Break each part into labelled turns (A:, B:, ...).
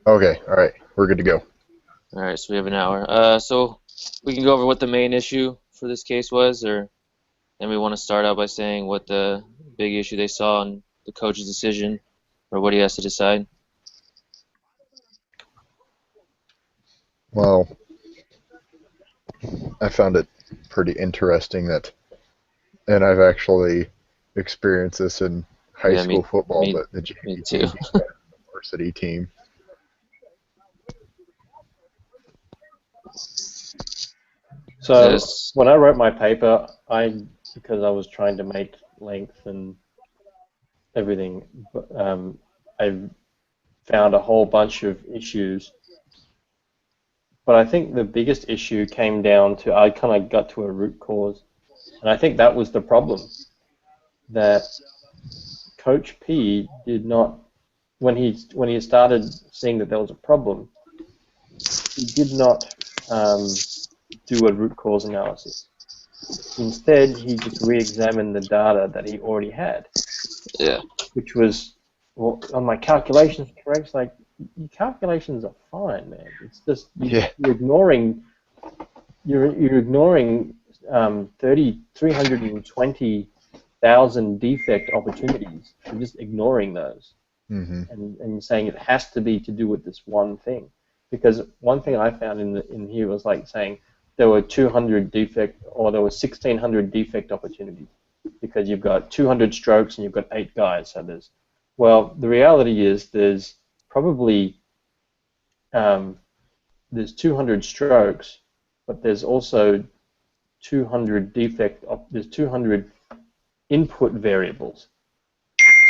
A: Okay, all right, we're good to go.
B: All right, so we have an hour. So we can go over what the main issue for this case was, or and we want to start out by saying what the big issue they saw in the coach's decision, or what he has to decide.
A: Well, I found it pretty interesting that, and I've actually experienced this in high
B: Yeah,
A: school football,
B: me,
A: but the
B: me
A: JV
B: too.
A: team being better than the varsity team.
C: So
B: This,
C: when I wrote my paper, because I was trying to make length and everything, I found a whole bunch of issues. But I think the biggest issue came down to I kind of got to a root cause, and I think that was the problem that Coach P did not when he started seeing that there was a problem, he did not do a root cause analysis. Instead, he just re-examined the data that he already had,
B: yeah,
C: which was, well, are my calculations correct? It's like, your calculations are fine, man. It's just
A: Yeah,
C: you're ignoring you're ignoring 320,000 defect opportunities. You're just ignoring those,
A: hmm
C: and you're saying it has to be to do with this one thing. Because one thing I found in here was like saying there were 200 defect, or there were 1,600 defect opportunities, because you've got 200 strokes and you've got 8 guys. So well, the reality is probably um, there's 200 strokes, but there's also 200 there's 200 input variables.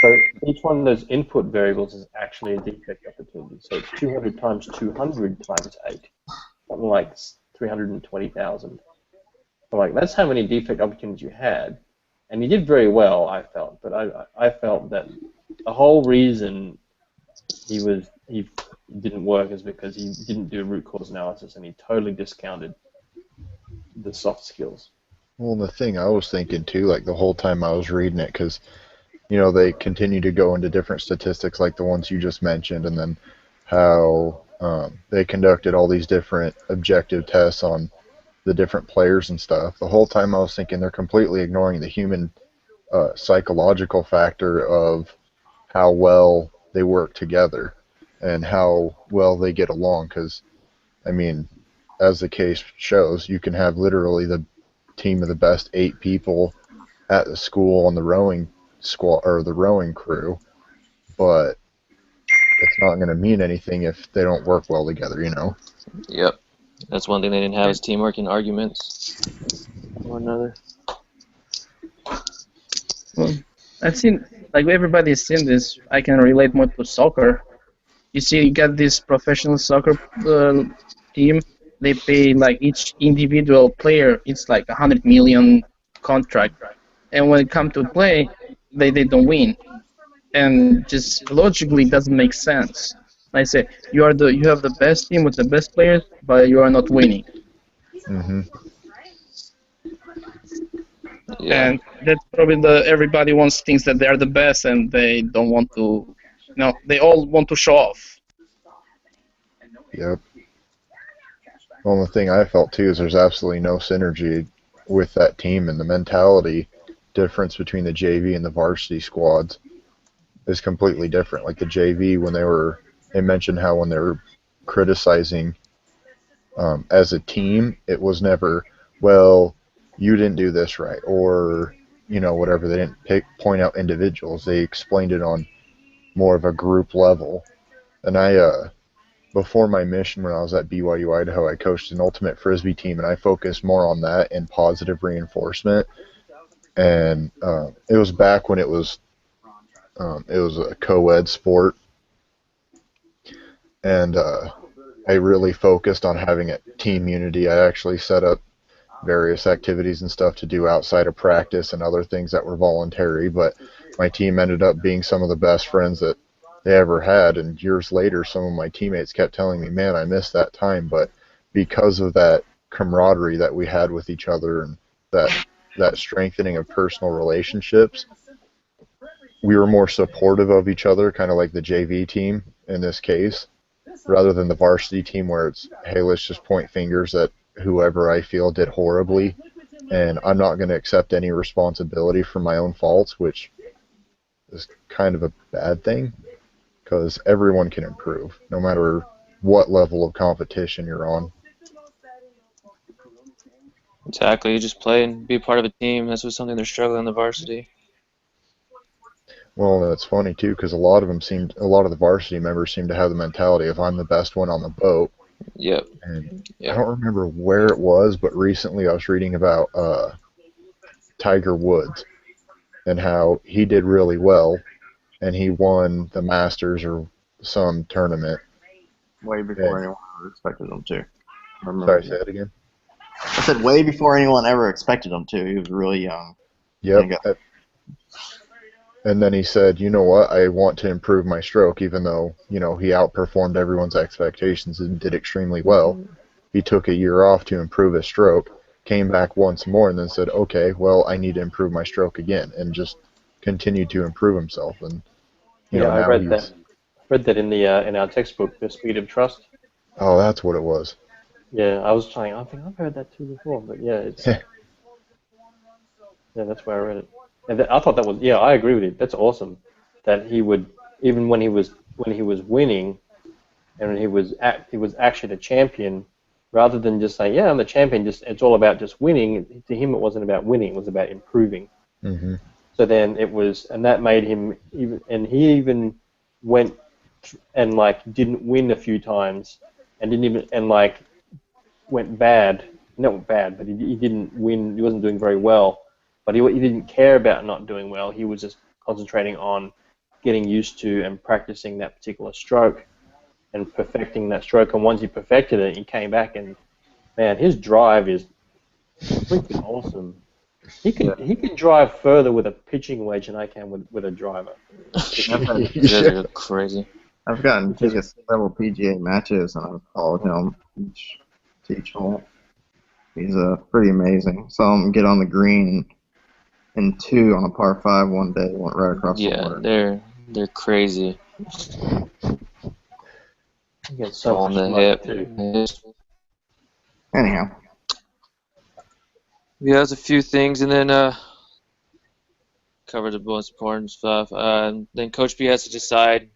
C: So each one of those input variables is actually a defect opportunity. So it's 200 times 200 times 8, something like 320,000. So like that's how many defect opportunities you had, and you did very well, I felt. But I felt that the whole reason he didn't work is because he didn't do root cause analysis, and he totally discounted the soft skills.
A: well, the thing I was thinking too, like the whole time I was reading it, because they continue to go into different statistics like the ones you just mentioned, and then how they conducted all these different objective tests on the different players and stuff. The whole time I was thinking they're completely ignoring the human psychological factor of how well they work together and how well they get along. Because, I mean, as the case shows, you can have literally the team of the best 8 people at the school on the rowing squad or the rowing crew, but it's not going to mean anything if they don't work well together.
B: yep. That's one thing they didn't have
D: And,
B: is teamwork and arguments. One another.
D: well, I've seen, like everybody's seen this. I can relate more to soccer. You see, you got this professional soccer team. They pay like each individual player, it's like 100 million contract, and when it comes to play, they don't win, and just logically doesn't make sense. I say you have the best team with the best players, but you are not winning,
A: hmm
B: Yeah,
D: and that's probably everybody wants thinks that they are the best, and they don't want to. No, they all want to show off.
A: Yep. The only thing I felt too is there's absolutely no synergy with that team, and the mentality difference between the JV and the varsity squads is completely different. Like the JV, when they mentioned how when they were criticizing as a team, it was never, well, you didn't do this right, or whatever. They didn't point out individuals. They explained it on more of a group level. And before my mission when I was at BYU Idaho, I coached an ultimate frisbee team, and I focused more on that and positive reinforcement. And it was back when it was a co-ed sport, and I really focused on having a team unity. I actually set up various activities and stuff to do outside of practice and other things that were voluntary, but my team ended up being some of the best friends that they ever had. And years later, some of my teammates kept telling me, man, I miss that time. But because of that camaraderie that we had with each other and that strengthening of personal relationships, we were more supportive of each other, kind of like the JV team in this case. rather than the varsity team where it's, hey, let's just point fingers at whoever I feel did horribly, and I'm not going to accept any responsibility for my own faults, which is kind of a bad thing, because everyone can improve, no matter what level of competition you're on.
B: Exactly. You just play and be part of a team. That's what's something they're struggling in the varsity.
A: Well, that's funny too, because a lot of the varsity members seem to have the mentality of I'm the best one on the boat.
B: Yep.
A: And I
B: Yep.
A: don't remember where it was, but recently I was reading about Tiger Woods and how he did really well, and he won the Masters or some tournament.
E: Way before anyone ever expected him to.
A: Sorry, say it again.
E: I said way before anyone ever expected him to. He was really young.
A: Yep. And then he said, you know what, I want to improve my stroke, even though, he outperformed everyone's expectations and did extremely well. He took a year off to improve his stroke, came back once more, and then said, okay, well, I need to improve my stroke again, and just continued to improve himself. And,
C: I
A: now
C: read that. Read that in our textbook, The Speed of Trust.
A: Oh, that's what it was.
C: Yeah, I think I've heard that too before, but yeah, it's yeah, that's where I read it. And I thought that was, I agree with you. That's awesome. That he would, even when he was winning, and when he was actually the champion, rather than just saying, I'm the champion. It's all about just winning. To him, it wasn't about winning. It was about improving.
A: Mm-hmm.
C: So then it was, and that made him even, and he even went and didn't win a few times, and didn't even went bad. Not bad, but he didn't win. He wasn't doing very well. But he didn't care about not doing well. He was just concentrating on getting used to and practicing that particular stroke and perfecting that stroke. And once he perfected it, he came back and, man, his drive is freaking awesome. He can drive further with a pitching wedge than I can with a driver.
B: You guys are crazy.
E: I've gotten tickets to several PGA matches, and I've followed him each hole. He's pretty amazing. Saw him get on the green in 2 on a par 5 one day. Went right across the water.
B: Yeah, they're crazy.
C: He gets so
B: on the
C: hip.
B: Too.
E: Anyhow.
B: Yeah, there's a few things, and then cover the most important stuff. Then Coach B has to decide,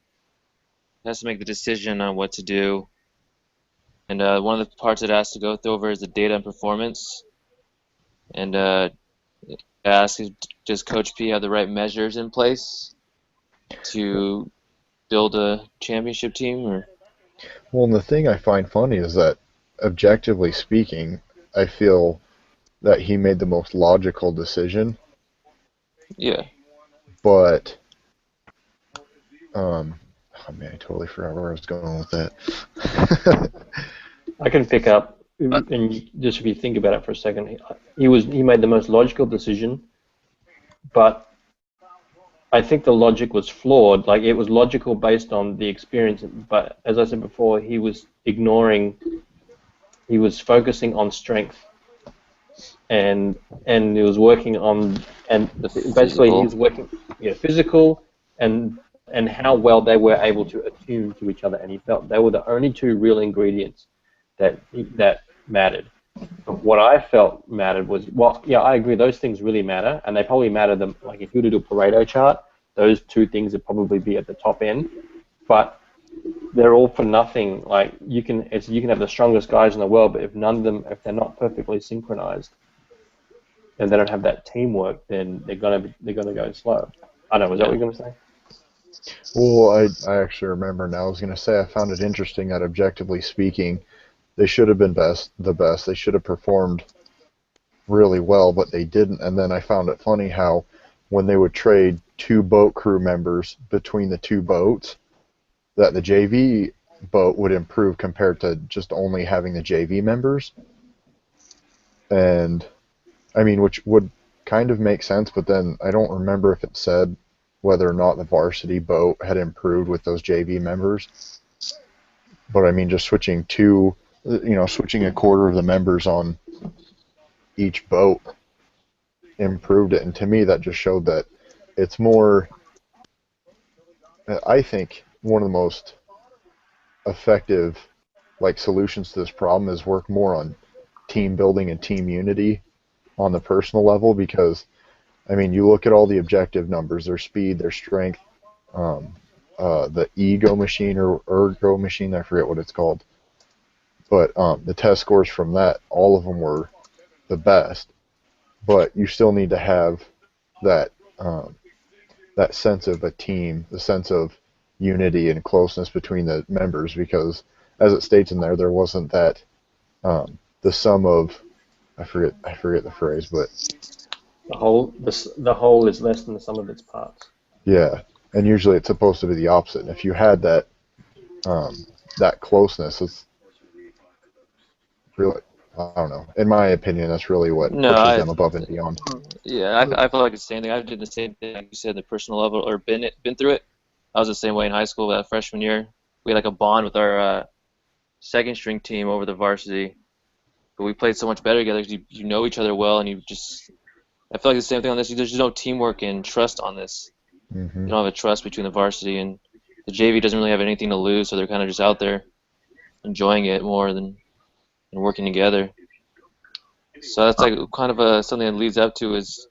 B: has to make the decision on what to do. And one of the parts it has to go over is the data and performance. And ask, does Coach P have the right measures in place to build a championship team? Or?
A: Well, and the thing I find funny is that, objectively speaking, I feel that he made the most logical decision.
B: Yeah.
A: But, oh man, I totally forgot where I was going with that.
C: I can pick up, and just if you think about it for a second, he made the most logical decision, but I think the logic was flawed. Like, it was logical based on the experience, but as I said before, he was focusing on strength, and he was working on, and basically he was working, physical, and how well they were able to attune to each other, and he felt they were the only 2 real ingredients that mattered. But what I felt mattered was, I agree, those things really matter, and they probably matter them. Like, if you were to do a Pareto chart, those 2 things would probably be at the top end, but they're all for nothing. Like, you can have the strongest guys in the world, but if they're not perfectly synchronized, and they don't have that teamwork, then they're gonna go slow. I don't know. Was that what you were gonna say?
A: Well, I actually remember now. I was gonna say I found it interesting that, objectively speaking, they should have been the best. They should have performed really well, but they didn't. And then I found it funny how when they would trade 2 boat crew members between the 2 boats, that the JV boat would improve compared to just only having the JV members. And, I mean, which would kind of make sense, but then I don't remember if it said whether or not the varsity boat had improved with those JV members. But, I mean, just switching a quarter of the members on each boat improved it. And to me, that just showed that it's more, I think, one of the most effective like solutions to this problem is work more on team building and team unity on the personal level, because I mean, you look at all the objective numbers, their speed, their strength, um, the ego machine or ergo machine, I forget what it's called, but the test scores from that, all of them were the best. But you still need to have that that sense of a team, the sense of unity and closeness between the members, because as it states in there, there wasn't that the sum of I forget the phrase, but
C: the whole is less than the sum of its parts.
A: yeah, and usually it's supposed to be the opposite. And if you had that that closeness, it's really, I don't know. In my opinion, that's really what
B: No,
A: pushes them above and beyond.
B: yeah, I feel like it's the same thing. I did the same thing, like you said, the personal level, or been through it. I was the same way in high school. That freshman year, we had like a bond with our second string team over the varsity, but we played so much better together because you know each other well, and you just. I feel like the same thing on this. There's no teamwork and trust on this.
A: Hmm.
B: You don't have a trust between the varsity and the JV. Doesn't really have anything to lose, so they're kind of just out there enjoying it more than working together. So that's like kind of something that leads up to is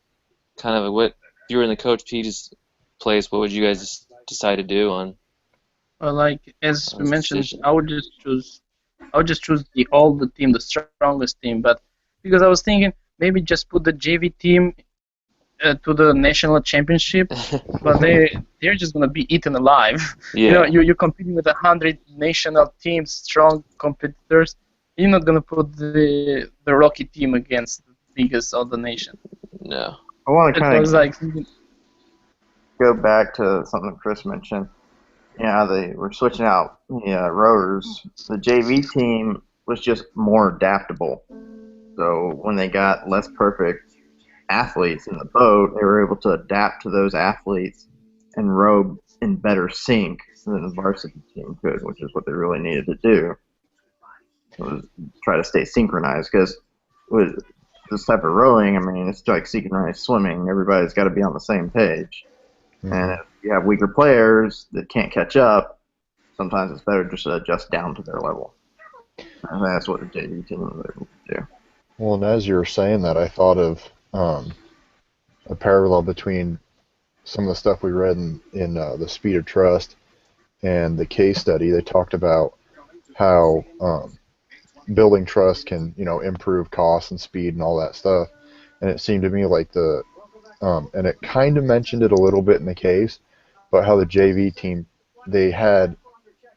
B: kind of what if you were in the Coach P's place, what would you guys decide to do on
D: Like as we
B: this
D: mentioned,
B: decision?
D: I would just choose the team, the strongest team. But because I was thinking maybe just put the JV team to the national championship, but they're just gonna be eaten alive. You know,
B: Yeah,
D: you're competing with 100 national teams, strong competitors. You're not gonna put the Rocky team against the biggest of the nation.
B: no.
E: I want to
D: That's why I
E: kind
D: was
E: of
D: like,
E: go back to something Chris mentioned. Yeah, they were switching out the rowers. The JV team was just more adaptable. So when they got less perfect athletes in the boat, they were able to adapt to those athletes and row in better sync than the varsity team could, which is what they really needed to do. Was try to stay synchronized, because with this type of rowing, I mean, it's like synchronized swimming. Everybody's got to be on the same page. And if you have weaker players that can't catch up, sometimes it's better just to adjust down to their level. And that's what the JV team was able to do.
A: Well, and as you were saying that, I thought of a parallel between some of the stuff we read in the Speed of Trust and the case study. They talked about how building trust can, you know, improve cost and speed and all that stuff. And it seemed to me like and it kind of mentioned it a little bit in the case, but how the JV team, they had,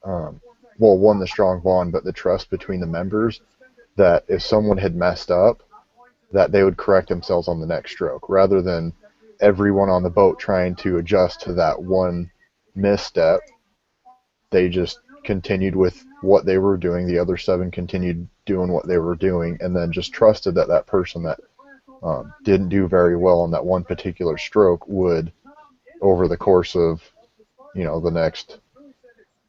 A: well, one, the strong bond, but the trust between the members, that if someone had messed up, that they would correct themselves on the next stroke, rather than everyone on the boat trying to adjust to that one misstep. They just continued with what they were doing. The other seven continued doing what they were doing, and then just trusted that that person that didn't do very well on that one particular stroke would, over the course of, you know, the next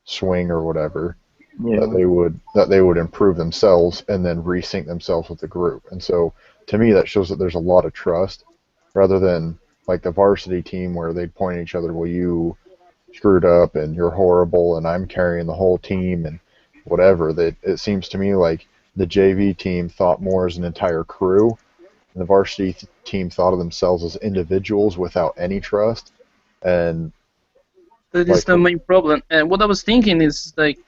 A: swing or whatever,
E: Yeah.
A: that they would improve themselves and then resync themselves with the group. And so to me that shows that there's a lot of trust, rather than like the varsity team where they'd point at each other, well, you screwed up and you're horrible and I'm carrying the whole team and whatever. That it seems to me like the JV team thought more as an entire crew, and the varsity team thought of themselves as individuals without any trust. And
D: that is
A: like,
D: the main problem. And what I was thinking is like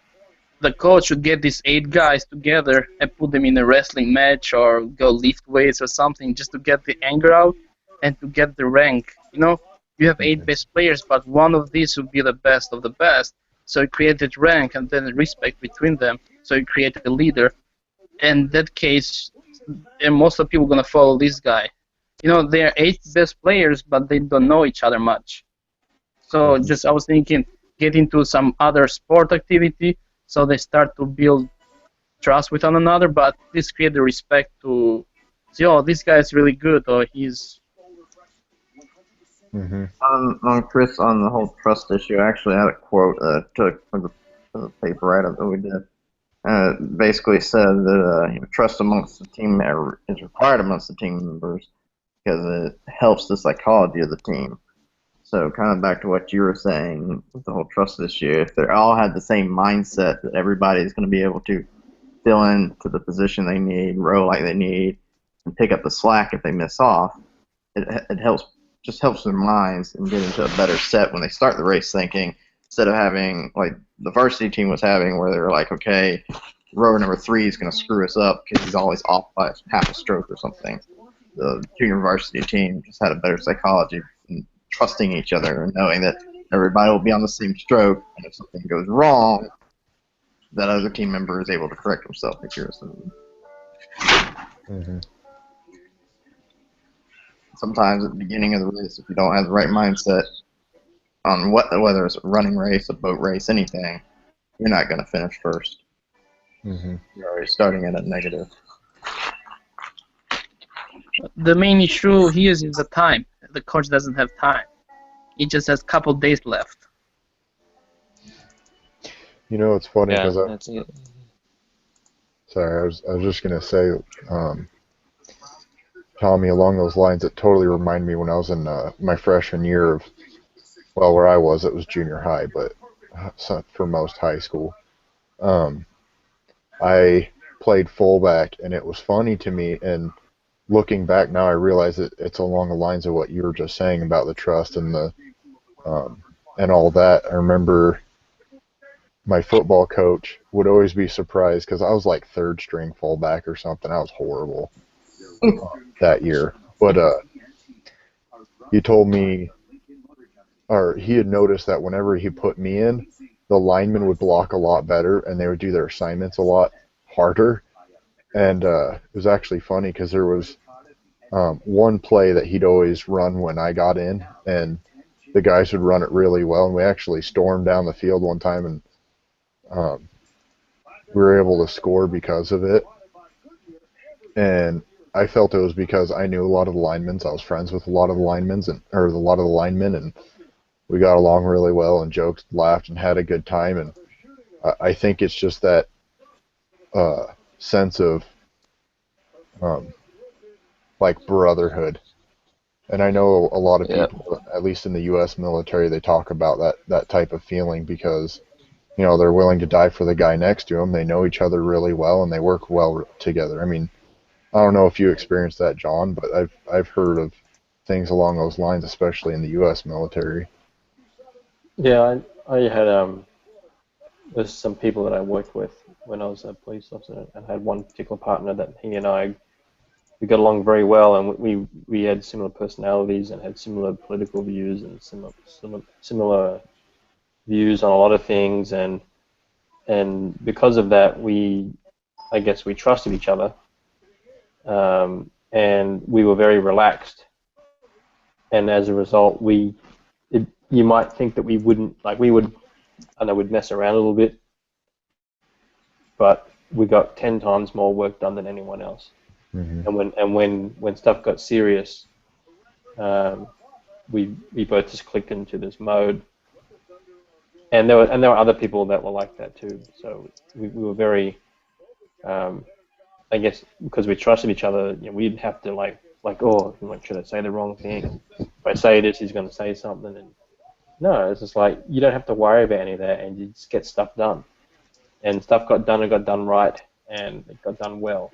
D: the coach should get these 8 guys together and put them in a wrestling match or go lift weights or something just to get the anger out and to get the rank. You know, you have 8 best players, but one of these will be the best of the best. So you created rank and then respect between them. So you create a leader. In that case, and most of the people gonna follow this guy. You know, they are 8 best players, but they don't know each other much. So just I was thinking, get into some other sport activity, so they start to build trust with one another. But this create the respect to, see, oh, this guy is really good, or he's.
A: mm-hmm.
E: On Chris, on the whole trust issue, I actually had a quote took from the paper write-up that we did. Basically said that trust amongst the team is required amongst the team members because it helps the psychology of the team. So kind of back to what you were saying with the whole trust issue, if they all had the same mindset that everybody's going to be able to fill into the position they need, row like they need, and pick up the slack if they miss off, it helps their minds and get into a better set when they start the race thinking, instead of having like the varsity team was having where they're like, okay, rower number 3 is going to screw us up because he's always off by half a stroke or something. The junior varsity team just had a better psychology and trusting each other and knowing that everybody will be on the same stroke, and if something goes wrong, that other team member is able to correct himself.
A: Mm-hmm.
E: Sometimes at the beginning of the race, if you don't have the right mindset on whether it's a running race, a boat race, anything, you're not going to finish first.
A: Mm-hmm.
E: You're already starting at a negative.
D: The main issue here is the time. The coach doesn't have time. He just has a couple days left.
A: You know, it's funny
B: Yeah,
A: because
B: that's it.
A: sorry, I was just gonna say, Tommy, along those lines, it totally reminded me when I was in my freshman year of, well, where I was, it was junior high, but for most high school, I played fullback, and it was funny to me. And looking back now, I realize that it's along the lines of what you were just saying about the trust and the and all that. I remember my football coach would always be surprised because I was like third string fullback or something. I was horrible that year. But he told me, or he had noticed that whenever he put me in, the linemen would block a lot better and they would do their assignments a lot harder. And it was actually funny because there was one play that he'd always run when I got in, and the guys would run it really well. And we actually stormed down the field one time, and we were able to score because of it. And I felt it was because I knew a lot of the linemen. I was friends with a lot of the linemen, and we got along really well and joked, laughed, and had a good time. And I think it's just that sense of like brotherhood. And I know a lot of people, at least in the U.S. military, they talk about that type of feeling because, you know, they're willing to die for the guy next to them. They know each other really well, and they work well together. I mean, I don't know if you experienced that, John, but I've heard of things along those lines, especially in the U.S. military.
C: Yeah, I had there's some people that I worked with when I was a police officer, and I had one particular partner that he and I, we got along very well, and we had similar personalities and had similar political views and similar views on a lot of things, and because of that, I guess we trusted each other, and we were very relaxed, and as a result, you might think that we wouldn't, like we would, I know we'd mess around a little bit, but we got 10 times more work done than anyone else.
A: Mm-hmm.
C: And when stuff got serious, we both just clicked into this mode. And there were other people that were like that too. So we were very, I guess, because we trusted each other, you know, we didn't have to like oh, should I say the wrong thing? If I say this, he's going to say something. And no, it's just like you don't have to worry about any of that, and you just get stuff done. And stuff got done and got done right, and it got done well.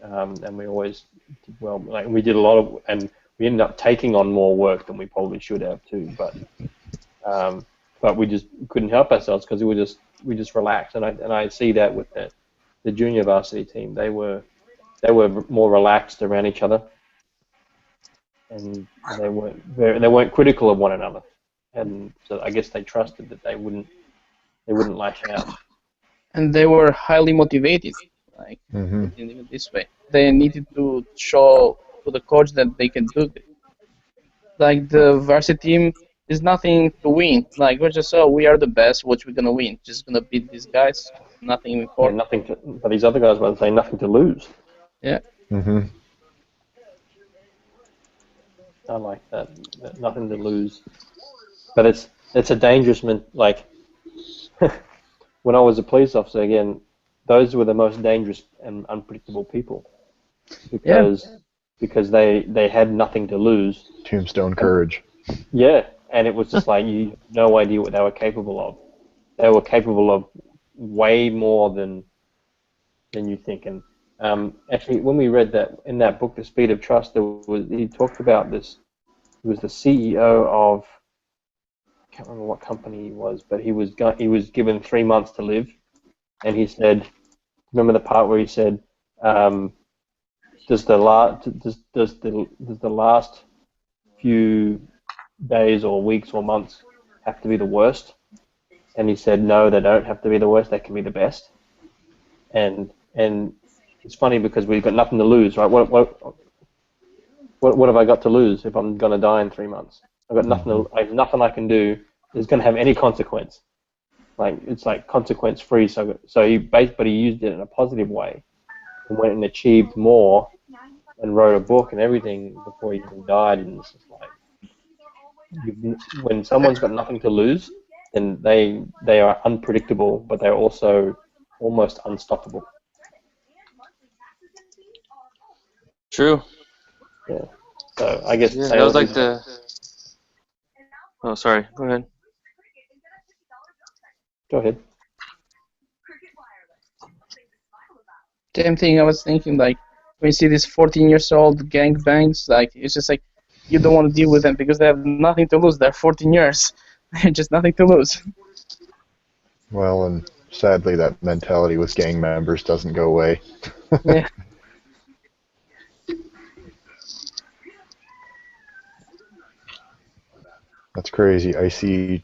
C: And we always did well. Like we did a lot of, and we ended up taking on more work than we probably should have too. But we just couldn't help ourselves because we just relaxed. And I see that with the junior varsity team. They were more relaxed around each other, and they weren't critical of one another. And so I guess they trusted that they wouldn't lash out.
D: And they were highly motivated, like
A: Mm-hmm.
D: putting it this way. They needed to show to the coach that they can do it. Like the varsity team is nothing to win. Like we're just, we are the best, what we're gonna win? Just gonna beat these guys. Nothing
C: Yeah,
D: important.
C: but these other guys were saying nothing to lose.
D: Yeah.
A: Mm-hmm.
C: I like that. Nothing to lose. But it's a dangerous like when I was a police officer, again, those were the most dangerous and unpredictable people because they had nothing to lose.
A: Tombstone courage.
C: Yeah, and it was just like you had no idea what they were capable of. They were capable of way more than you think. And actually, when we read that in that book, The Speed of Trust, he talked about this. He was the CEO of, I can't remember what company he was, but he was given 3 months to live, and he said, remember the part where he said, um, does the last few days or weeks or months have to be the worst? And he said, no, they don't have to be the worst. They can be the best. And it's funny because we've got nothing to lose, right? What have I got to lose if I'm going to die in 3 months? I've got nothing. I have nothing I can do is going to have any consequence. Like it's like consequence free. So he used it in a positive way and went and achieved more and wrote a book and everything before he even died. And it's just like when someone's got nothing to lose, then they are unpredictable, but they're also almost unstoppable.
B: True.
C: Yeah. So I guess
B: Yeah, that was like the. Oh, sorry. Go ahead.
C: Go ahead.
D: Same thing I was thinking, like, when you see these 14 years old gangbangs, like, it's just like, you don't want to deal with them because they have nothing to lose. They're 14 years. Just nothing to lose.
A: Well, and sadly, that mentality with gang members doesn't go away.
D: Yeah.
A: That's crazy. I see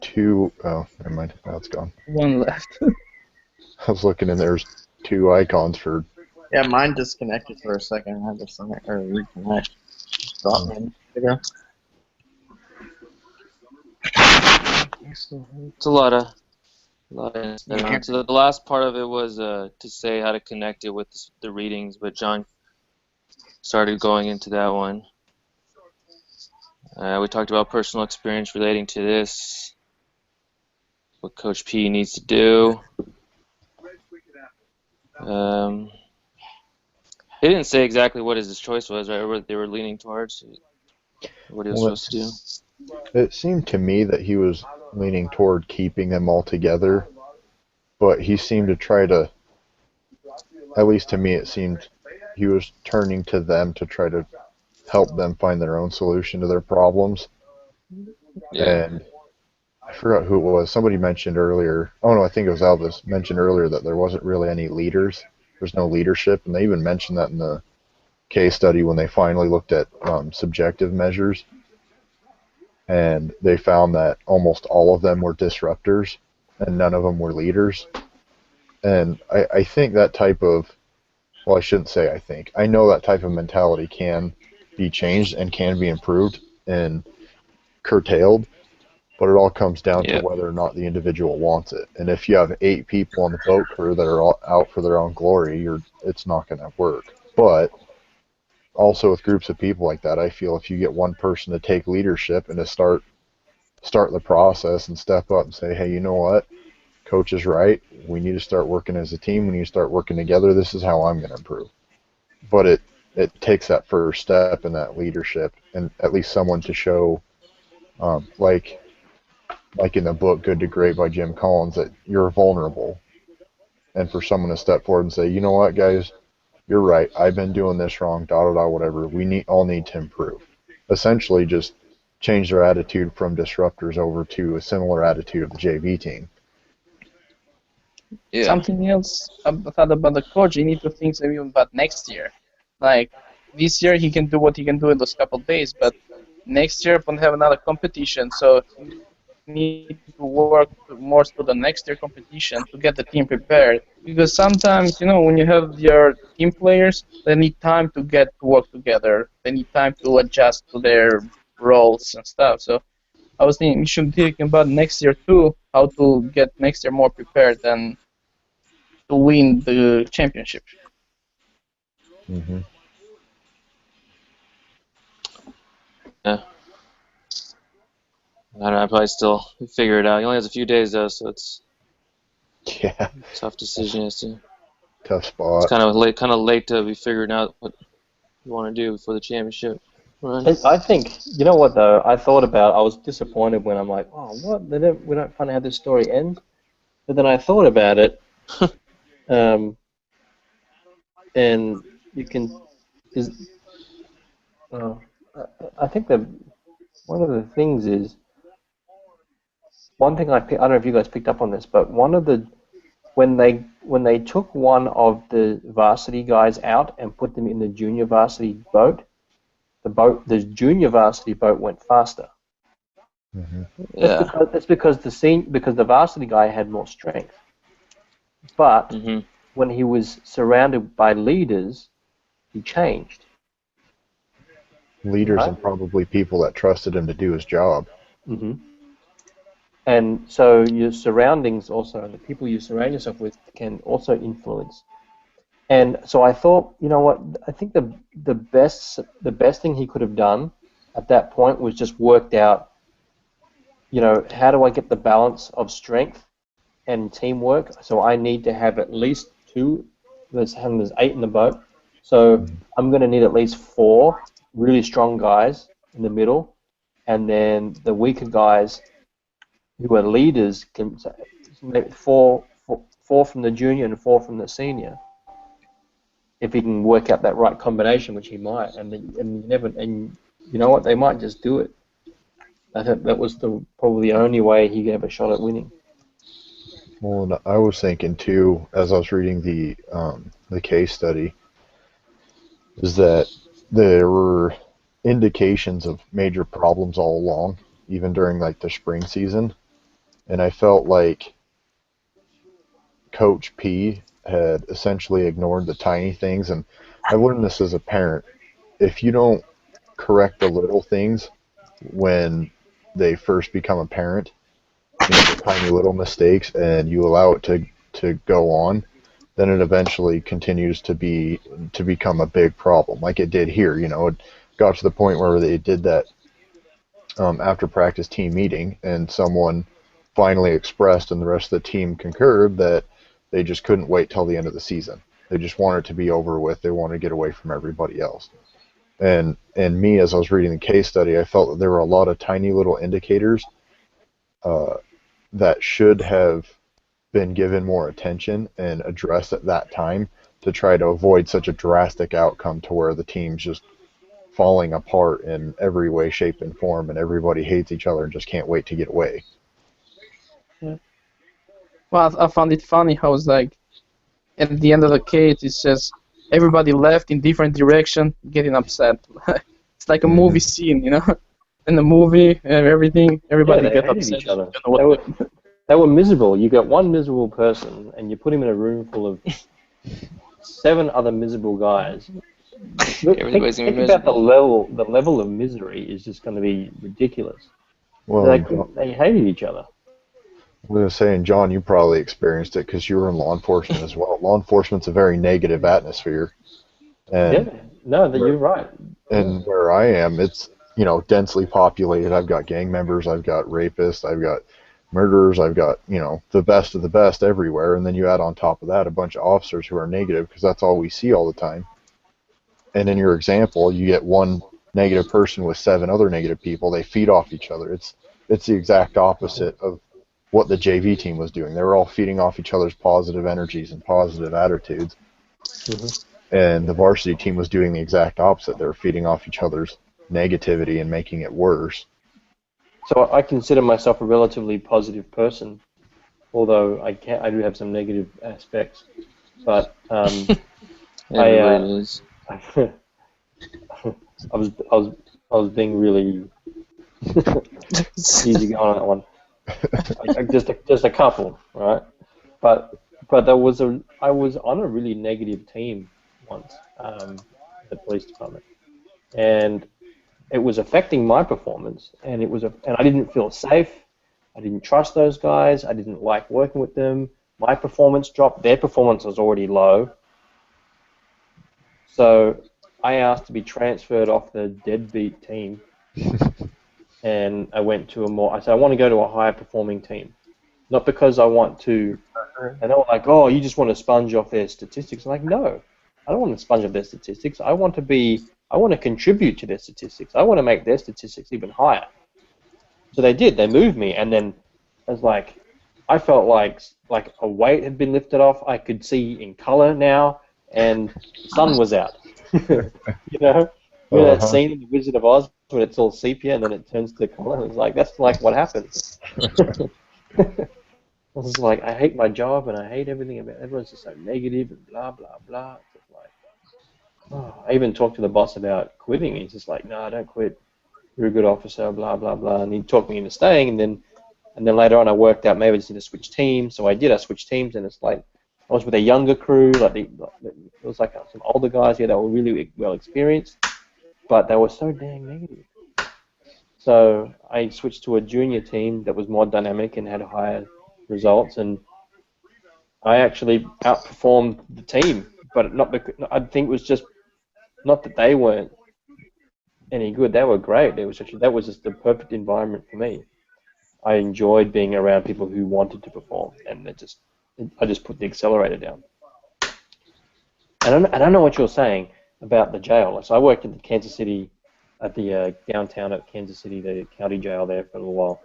A: two. Oh, never mind. Now it's gone.
D: One left.
A: I was looking and there's two icons for.
E: Yeah, mine disconnected for a second. I had to sign or reconnect. Just dropped me a minute ago.
B: It's a lot of. So the last part of it was to say how to connect it with the readings, but John started going into that one. We talked about personal experience relating to this, what Coach P needs to do. He didn't say exactly what his choice was, right? Or what they were leaning towards, what he was supposed to do.
A: It seemed to me that he was leaning toward keeping them all together, but he seemed to try to, at least to me, it seemed he was turning to them to try to help them find their own solution to their problems.
B: Yeah.
A: And I forgot who it was. Somebody mentioned earlier. Oh no, I think it was Elvis mentioned earlier that there wasn't really any leaders. There's no leadership, and they even mentioned that in the case study when they finally looked at subjective measures, and they found that almost all of them were disruptors, and none of them were leaders. And I think that type of, well, I shouldn't say I think. I know that type of mentality can be changed and can be improved and curtailed, but it all comes down to whether or not the individual wants it. And if you have 8 people on the boat crew that are all out for their own glory, it's not going to work. But also with groups of people like that, I feel if you get one person to take leadership and to start the process and step up and say, hey, you know what? Coach is right. We need to start working as a team. We need to start working together. This is how I'm going to improve. But it takes that first step and that leadership and at least someone to show, like in the book Good to Great by Jim Collins, that you're vulnerable. And for someone to step forward and say, you know what, guys, you're right. I've been doing this wrong, whatever. We all need to improve. Essentially just change their attitude from disruptors over to a similar attitude of the JV team.
B: Yeah.
D: Something else I thought about the coach, you need to think maybe about next year. Like, this year he can do what he can do in those couple of days, but next year we'll have another competition, so you need to work more to the next year competition to get the team prepared. Because sometimes, when you have your team players, they need time to get to work together. They need time to adjust to their roles and stuff. So I was thinking we should think about next year too, how to get next year more prepared and to win the championship.
A: Mm-hmm.
B: Yeah. I don't know, I probably still figure it out. He only has a few days though, so it's
A: Yeah.
B: a tough decision. It's
A: Tough spot.
B: kind of late to be figuring out what you want to do for the championship. Right.
C: I think, you know what though, I was disappointed when I'm like, oh, what? We don't find out how this story ends. But then I thought about it, um, and you can, is, uh, I think that one of the things is, one thing I don't know if you guys picked up on this, but when they took one of the varsity guys out and put them in the junior varsity boat, the junior varsity boat went faster.
A: Hmm.
B: Yeah.
C: That's because the varsity guy had more strength. But
B: Hmm.
C: when he was surrounded by leaders, he changed.
A: Leaders
C: Right?
A: and probably people that trusted him to do his job.
C: hmm And so your surroundings also, and the people you surround yourself with, can also influence. And so I thought, you know what? I think the best thing he could have done at that point was just worked out, how do I get the balance of strength and teamwork? So I need to have at least two. There's 8 in the boat, so I'm going to need at least 4 really strong guys in the middle, and then the weaker guys who are leaders can maybe four from the junior and 4 from the senior. If he can work out that right combination, which he might, and you know what, they might just do it. I think that was probably the only way he gave a shot at winning.
A: Well, and I was thinking too, as I was reading the case study, is that there were indications of major problems all along, even during like the spring season, and I felt like Coach P had essentially ignored the tiny things, and I've learned this as a parent. If you don't correct the little things when they first become apparent, the tiny little mistakes, and you allow it to go on, then it eventually continues to become a big problem, like it did here. It got to the point where they did that after practice team meeting, and someone finally expressed, and the rest of the team concurred, that they just couldn't wait till the end of the season. They just wanted it to be over with. They wanted to get away from everybody else. And me, as I was reading the case study, I felt that there were a lot of tiny little indicators uh, that should have been given more attention and addressed at that time to try to avoid such a drastic outcome to where the team's just falling apart in every way, shape, and form, and everybody hates each other and just can't wait to get away.
D: Yeah. Well, I found it funny how it's like at the end of the case, it's just everybody left in different direction, getting upset. It's like a movie scene, In the movie and everything, everybody
C: They
D: get
C: hated
D: upset.
C: each other.
D: Don't know what
C: They were miserable. You got one miserable person, and you put him in a room full of 7 other miserable guys.
B: Everybody's gonna be
C: Think about
B: miserable.
C: the level of misery is just going to be ridiculous.
A: Well,
C: They hated each other.
A: I was saying, John, you probably experienced it because you were in law enforcement as well. Law enforcement's a very negative atmosphere, and
C: Yeah, no, you're right.
A: and where I am, it's densely populated. I've got gang members, I've got rapists, I've got murderers, I've got the best of the best everywhere, and then you add on top of that a bunch of officers who are negative because that's all we see all the time. And in your example, you get one negative person with 7 other negative people. They feed off each other. It's the exact opposite of what the JV team was doing. They were all feeding off each other's positive energies and positive attitudes. And the varsity team was doing the exact opposite. They were feeding off each other's negativity and making it worse.
C: So I consider myself a relatively positive person, although I do have some negative aspects. But
B: Everybody is.
C: I was being really easy going on that one. Just a couple, right? But I was on a really negative team once, the police department, and it was affecting my performance, and I didn't feel safe. I didn't trust those guys. I didn't like working with them. My performance dropped. Their performance was already low. So I asked to be transferred off the deadbeat team, and I went to I said, I want to go to a higher performing team. Not because I want to, and they were like, you just want to sponge off their statistics. I'm like, no, I don't want to sponge off their statistics. I want to be I want to contribute to their statistics. I want to make their statistics even higher. So they did. They moved me, and then it was like I felt like a weight had been lifted off. I could see in color now, and the sun was out. You know, that scene in The Wizard of Oz when it's all sepia and then it turns to color. It's like that's like what happens. I was like, I hate my job and I hate everything about it. Everyone's just so negative and blah blah blah. It's just like, oh. I even talked to the boss about quitting. He's just like, no, don't quit. You're a good officer, blah blah blah. And he talked me into staying, and then later on I worked out maybe I just need to switch teams. So I did. I switched teams, and it's like I was with a younger crew. It was like some older guys here that were really well experienced, but they were so dang negative. So I switched to a junior team that was more dynamic and had higher results, and I actually outperformed the team. But not because I think it was just not that they weren't any good. They were great. That was just the perfect environment for me. I enjoyed being around people who wanted to perform, and I just put the accelerator down. And I don't know what you're saying about the jail. So I worked in Kansas City, at the downtown at Kansas City, the county jail there for a little while,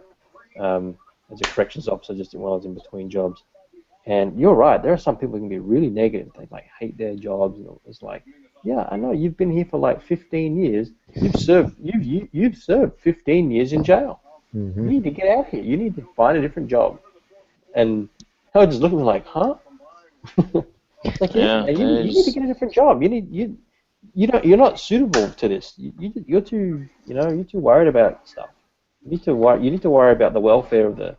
C: as a corrections officer, just while I was in between jobs. And you're right. There are some people who can be really negative. They like hate their jobs, and it's like, yeah, I know you've been here for like 15 years. You've served 15 years in jail.
A: Mm-hmm.
C: You need to get out here. You need to find a different job. And I was just looking at me like, huh? Like, yeah, you need to get a different job. You're not suitable to this. You're too worried about stuff. You need to worry about the welfare of the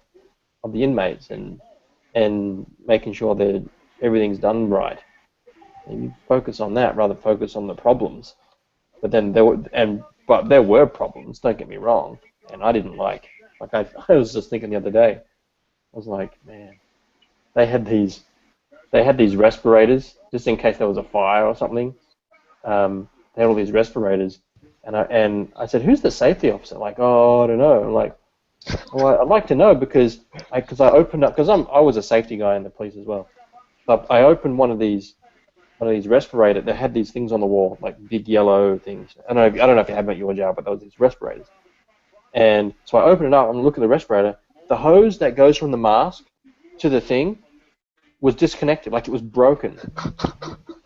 C: inmates and making sure that everything's done right. And you focus on that rather than focus on the problems. But then there were problems. Don't get me wrong. And I didn't like I was just thinking the other day. I was like, man, they had these respirators just in case there was a fire or something. They had all these respirators, and I said, who's the safety officer? Like, oh, I don't know. I'm like, well, I'd like to know because I opened up because I was a safety guy in the police as well. So I opened one of these respirators. They had these things on the wall, like big yellow things. I don't know if you had them at your job, but there was these respirators. And so I opened it up and look at the respirator. The hose that goes from the mask to the thing was disconnected, like it was broken.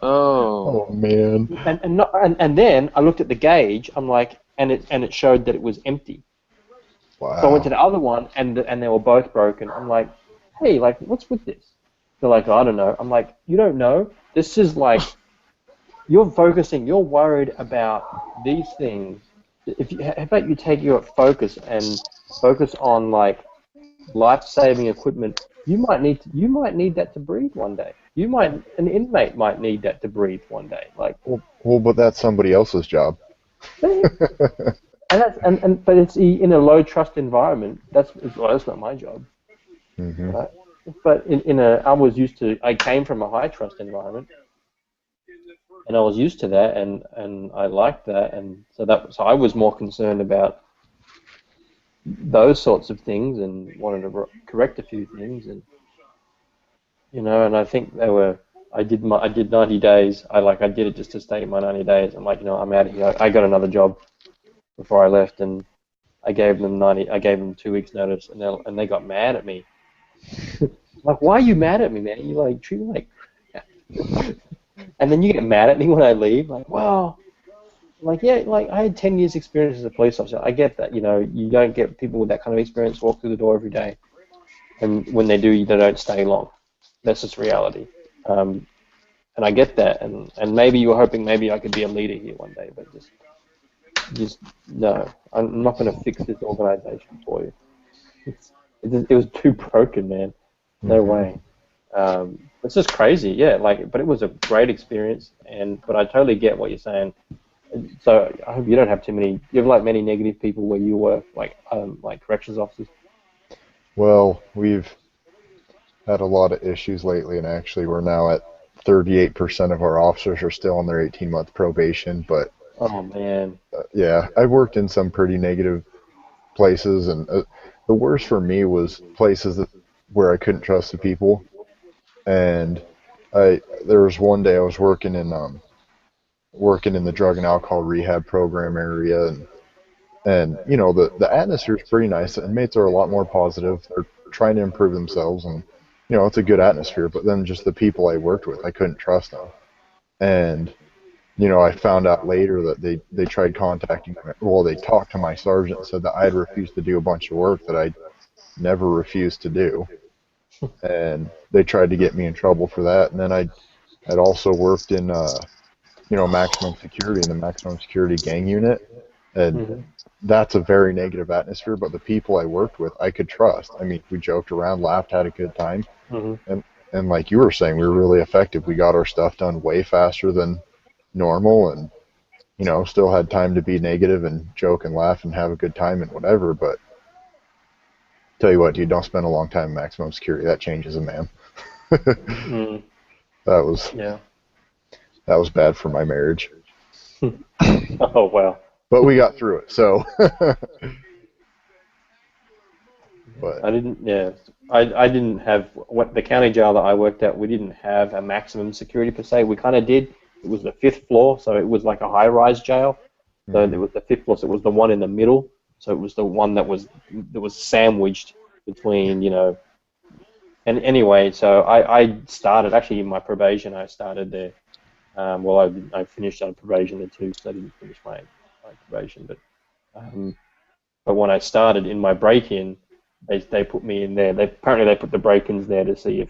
B: Oh
A: man.
C: And then I looked at the gauge. I'm like, and it showed that it was empty.
A: Wow.
C: So I went to the other one, and they were both broken. I'm like, hey, like, what's with this? They're like, I don't know. I'm like, you don't know? This is like, you're worried about these things. How about you take your focus and focus on like life-saving equipment? You might need that to breathe one day. An inmate might need that to breathe one day. Like,
A: well, but that's somebody else's job.
C: but it's in a low trust environment. That's not my job.
A: Mm-hmm.
C: Right? But I came from a high trust environment. And I was used to that, and I liked that, and so I was more concerned about those sorts of things, and wanted to correct a few things, and and I think I did 90 days. I did it just to stay my 90 days. I'm like, I'm out of here. I got another job before I left, and I gave them 2 weeks notice, and they got mad at me. Like, why are you mad at me, man? You like treat me like. And then you get mad at me when I leave, like, well, like, yeah, like, I had 10 years experience as a police officer. I get that, you don't get people with that kind of experience walk through the door every day. And when they do, they don't stay long. That's just reality. And I get that, and maybe you were hoping maybe I could be a leader here one day, but just no, I'm not going to fix this organization for you. It was too broken, man. No way. It's just crazy, yeah. But it was a great experience, but I totally get what you're saying. So I hope you don't have too many. You have many negative people where you work, like corrections officers.
A: Well, we've had a lot of issues lately, and actually, we're now at 38% of our officers are still on their 18-month probation. But
C: oh man,
A: yeah, I've worked in some pretty negative places, and the worst for me was places where I couldn't trust the people. And there was one day I was working in working in the drug and alcohol rehab program area, and you know, the atmosphere is pretty nice. The inmates are a lot more positive. They're trying to improve themselves, and you know, it's a good atmosphere. But then just the people I worked with, I couldn't trust them. And you know, I found out later that they tried contacting me. Well, they talked to my sergeant and said that I had refused to do a bunch of work that I never refused to do, and they tried to get me in trouble for that. And then I'd also worked in you know, maximum security in the maximum security gang unit, and that's a very negative atmosphere. But the people I worked with, I could trust. I mean, we joked around, laughed, had a good time, and like you were saying, we were really effective. We got our stuff done way faster than normal, and you know, still had time to be negative and joke and laugh and have a good time and whatever. But tell you what, dude, don't spend a long time in maximum security. That changes a man. That was bad for my marriage.
C: Oh wow.
A: But we got through it, so. But
C: I didn't. Yeah, I didn't have what the county jail that I worked at. We didn't have a maximum security per se. We kind of did. It was the 5th floor, so it was like a high-rise jail. So it was the 5th floor. So it was the one in the middle. So it was the one that was sandwiched between, you know. And anyway, so I started actually in my probation. I started there. Well, I finished on probation there too, because I didn't finish my probation. But when I started in my break-in, they put me in there. Apparently they put the break-ins there to see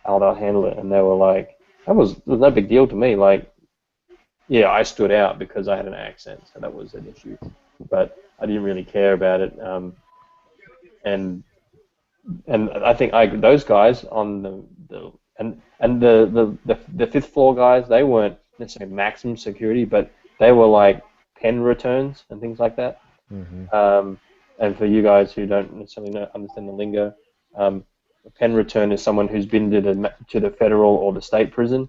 C: how they'll handle it, and they were like, it was no big deal to me. Like, yeah, I stood out because I had an accent, so that was an issue. But I didn't really care about it. And I think those guys on the 5th floor guys, they weren't necessarily maximum security, but they were like pen returns and things like that. And for you guys who don't necessarily understand the lingo, a pen return is someone who's been to the federal or the state prison,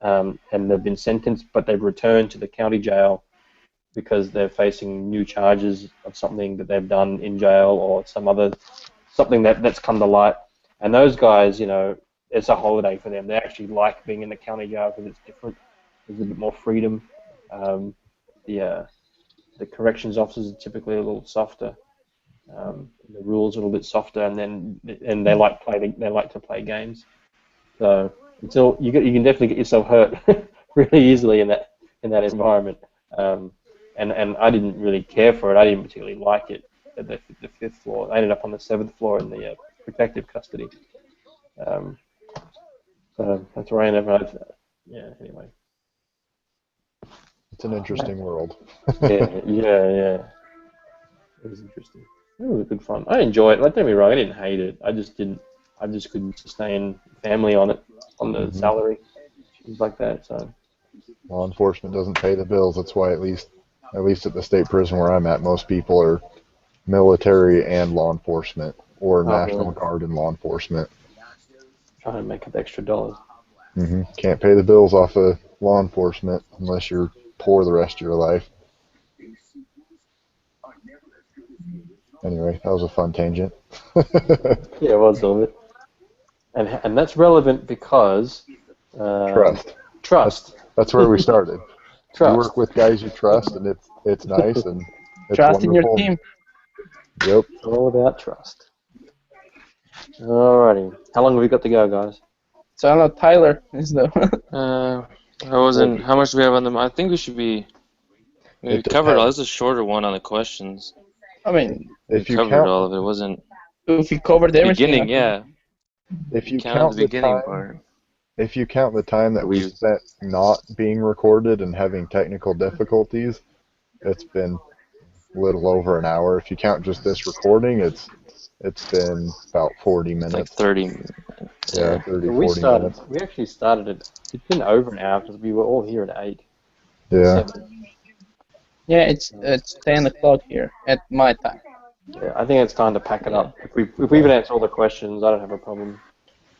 C: and they've been sentenced, but they've returned to the county jail because they're facing new charges of something that they've done in jail or something that's come to light. And those guys, you know, it's a holiday for them. They actually like being in the county jail because it's different. There's a bit more freedom. The corrections officers are typically a little softer. The rules are a little bit softer, and they like to play games. So until you can definitely get yourself hurt really easily in that environment. And I didn't really care for it. I didn't particularly like it at the 5th floor. I ended up on the 7th floor in the protective custody. So that's where I ended up. Yeah. Anyway.
A: it's an interesting world.
C: Yeah. It was interesting. It was good fun. I enjoyed it. Like, don't get me wrong, I didn't hate it. I just couldn't sustain family on the salary, things like that. So
A: Law enforcement doesn't pay the bills. That's why at least at the state prison where I'm at, most people are military and law enforcement, or National Guard and law enforcement.
C: Trying to make up extra dollars.
A: Can't pay the bills off of law enforcement unless you're poor the rest of your life. Anyway, that was a fun tangent.
C: Yeah, it was a little bit. And that's relevant because trust.
A: That's where we started.
C: Trust.
A: You work with guys you trust, and it's nice, and it's
D: Trust in your
A: wonderful.
D: team.
A: Yep.
C: It's all about trust. Alrighty. How long have we got to go, guys?
D: So I don't know, Tyler is the.
B: I wasn't. How much do we have on them? I think we should be. We
A: It
B: covered all.
A: depends.
B: This is a shorter one on the questions.
D: I mean,
A: If
B: We
A: you
B: covered
A: count,
B: all of it. It wasn't
D: if you covered everything.
B: beginning. Yeah.
A: if you
B: Count
A: count
B: the beginning
A: time,
B: part.
A: if you count the time that we've spent not being recorded and having technical difficulties, it's been a little over an hour. If you count just this recording, it's been about 40 minutes.
B: Like 30.
A: Yeah, 30,
C: We
A: 40 minutes.
C: actually started it. It's been over an hour because we were all here at 8.
A: Yeah.
C: 7.
D: Yeah, it's 10 o'clock here at my time.
C: Yeah, I think it's time to pack it up. If we even answer all the questions, I don't have a problem.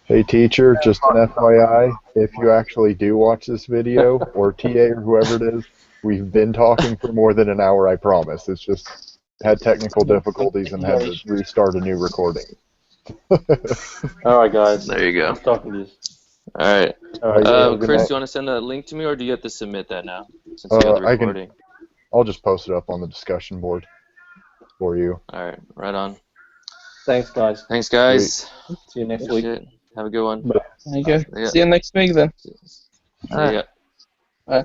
A: Hey teacher, just an FYI, if you actually do watch this video, or TA or whoever it is, we've been talking for more than an hour, I promise. It's just had technical difficulties and had to restart a new recording.
C: All right, guys.
B: There you go.
C: Nice talking to you.
B: All right.
C: All right, yeah, good
B: Chris,
C: night.
B: do you want to send that link to me, or do you have to submit that now since you got the
A: I can.
B: recording?
A: I'll just post it up on the discussion board for you.
B: All right, right on.
C: Thanks, guys.
B: Thanks, guys.
C: See you next week.
B: Appreciate it. Have a good one.
C: Bye.
D: Thank you.
B: Yeah.
D: See you next week then.
B: See
E: All right.
B: ya.
D: Bye.